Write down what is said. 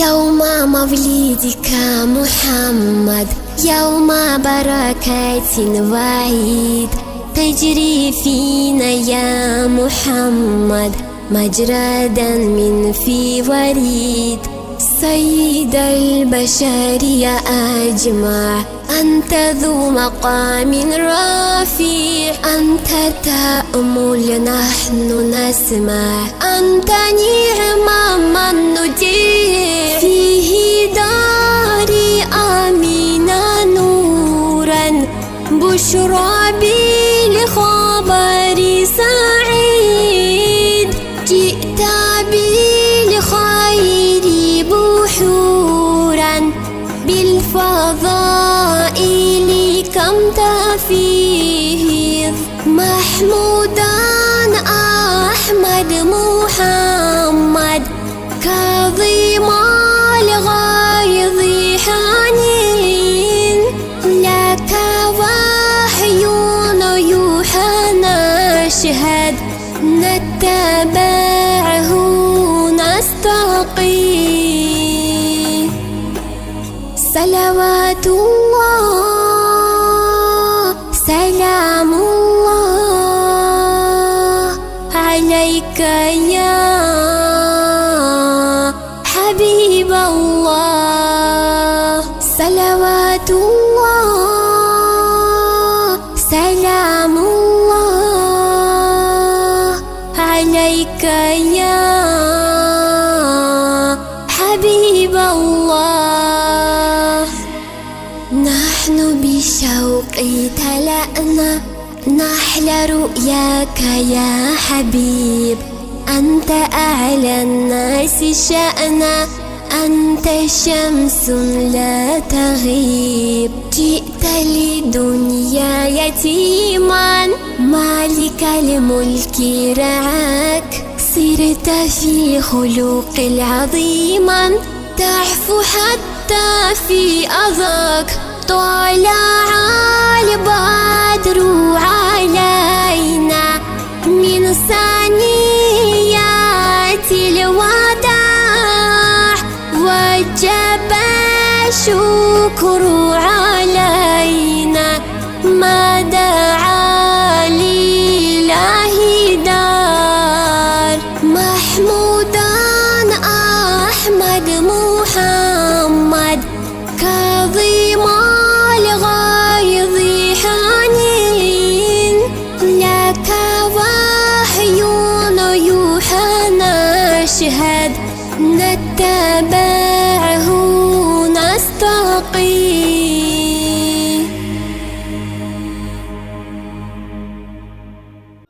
يوم مولدك محمد، يوم بركة وعيد، تجري فينا يا محمد مجرى دم في وريد. سيد البشر يا أجمع، أنت ذو مقام رفيع، أنت تأمل نحن نسمع، أنت نعم من نطيع. فيه داري آمنا نورا، بشرى بالخبر سعيد، جئت بالخير بحورا، بالفضائل كم تفيض. محمودا أحمد محمد، كظيم الغيظ حنين، لك وحي يوحى نشهد، نتبعه نستقيم. صلوات الله سلام الله عليك يا حبيب الله. صلوات الله سلام الله عليك يا حبيب الله. نحن بالشوق تلأنا نحل رؤياك يا حبيب، أنت أعلى الناس شأنا، أنت شمس لا تغيب. جئت لدنيا يتيما، مالك الملك رعاك، صرت في خلق العظيما، تعفو حتى في أذاك. طلع البدر علينا من ثنيات الوداع، وجب الشكر علينا ما دعا لله دار. محمودا أحمد محمد، كظيم الغيظ حنين، لك وحي يوحى نشهد، نتبعه نستقيم.